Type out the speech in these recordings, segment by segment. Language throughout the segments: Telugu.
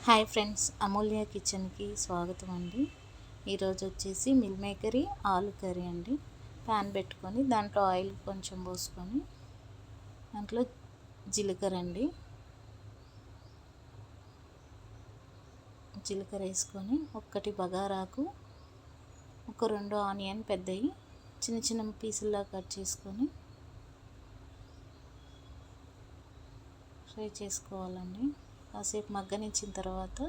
హాయ్ ఫ్రెండ్స్, అమూల్య కిచెన్కి స్వాగతం అండి. ఈరోజు వచ్చేసి మిల్ మేకరీ ఆలు కర్రీ అండి. ప్యాన్ పెట్టుకొని దాంట్లో ఆయిల్ కొంచెం పోసుకొని దాంట్లో జీలకర్ర వేసుకొని ఒక్కటి బగారాకు, ఒక 2 ఆనియన్ పెద్దవి చిన్న చిన్న పీసుల్లా కట్ చేసుకొని ఫ్రై చేసుకోవాలండి. కాసేపు మగ్గనిచ్చిన తర్వాత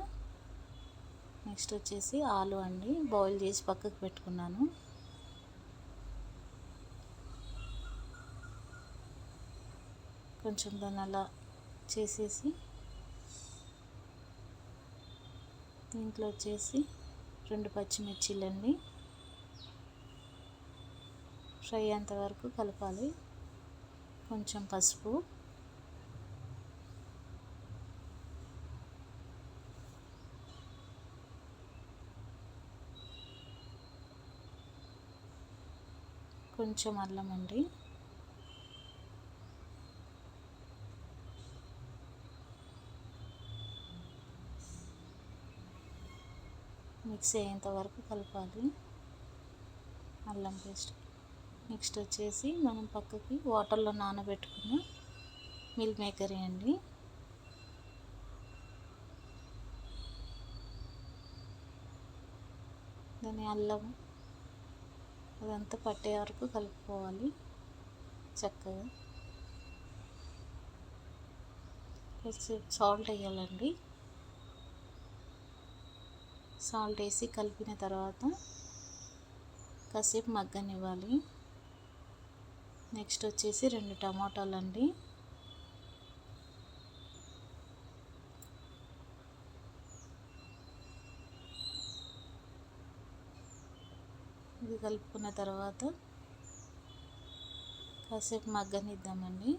నెక్స్ట్ వచ్చేసి ఆలు అండి, బాయిల్ చేసి పక్కకు పెట్టుకున్నాను. కొంచెం దాన్ని అలా చేసేసి దీంట్లో వచ్చేసి 2 పచ్చిమిర్చీలండి ఫ్రై అయ్యేంత వరకు కలపాలి. కొంచెం పసుపు, కొంచెం అల్లం అండి, మిక్స్ అయ్యేంత వరకు కలపాలి అల్లం పేస్ట్. నెక్స్ట్ వచ్చేసి మనం పక్కకి వాటర్లో నానబెట్టుకున్న మిల్ మేకరీ అండి, దాని అల్లం అదంతా పట్టే వరకు కలుపుకోవాలి చక్కగా. సాల్ట్ వేయాలండి. సాల్ట్ వేసి కలిపిన తర్వాత కాసేపు మగ్గనివ్వాలి. నెక్స్ట్ వచ్చేసి 2 టమాటాలు అండి, ఇది కలుపుకున్న తర్వాత కాసేపు మగ్గనిద్దామండి.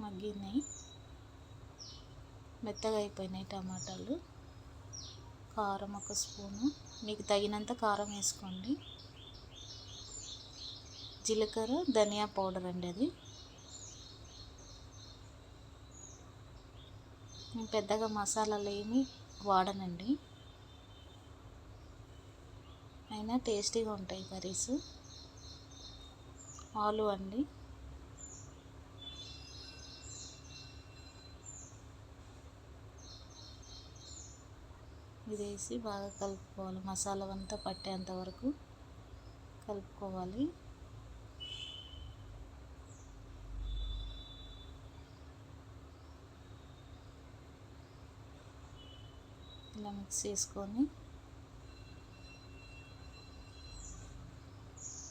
మగ్గినాయి, మెత్తగా అయిపోయినాయి టమాటాలు. కారం 1 స్పూను, మీకు తగినంత కారం వేసుకోండి. జీలకర్ర ధనియా పౌడర్ అండి, అది నేను పెద్దగా మసాలాలు ఏమి వాడనండి, అయినా టేస్టీగా ఉంటాయి కర్రీస్. ఆలు అండి, ఇది వేసి బాగా కలుపుకోవాలి. మసాలా అంతా పట్టేంత వరకు కలుపుకోవాలి. ఇలా మిక్స్ చేసుకొని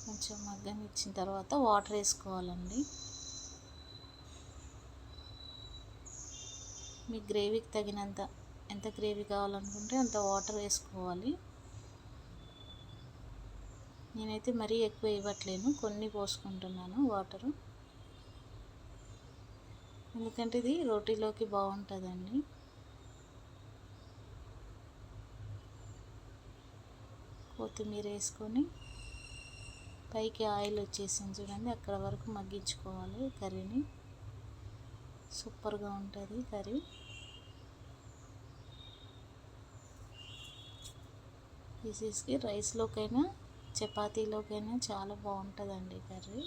కొంచెం మగ్గనిచ్చిన తర్వాత వాటర్ వేసుకోవాలండి. మీ గ్రేవీకి తగినంత, ఎంత గ్రేవీ కావాలనుకుంటే అంత వాటర్ వేసుకోవాలి. నేనైతే మరీ ఎక్కువ ఇవ్వట్లేను, కొన్ని పోసుకుంటున్నాను వాటరు, ఎందుకంటే ఇది రోటీలోకి బాగుంటుందండి. కొత్తిమీర వేసుకొని పైకి ఆయిల్ వచ్చేసింది చూడండి, అక్కడ వరకు మగ్గించుకోవాలి కర్రీని. సూపర్గా ఉంటుంది కర్రీ. పీసెస్కి రైస్లోకైనా చపాతీలోకైనా చాలా బాగుంటుందండి కర్రీ.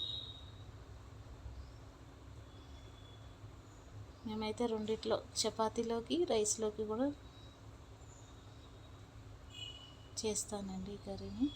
మేమైతే రెండిట్లో, చపాతీలోకి రైస్లోకి కూడా చేస్తానండి ఈ కర్రీని.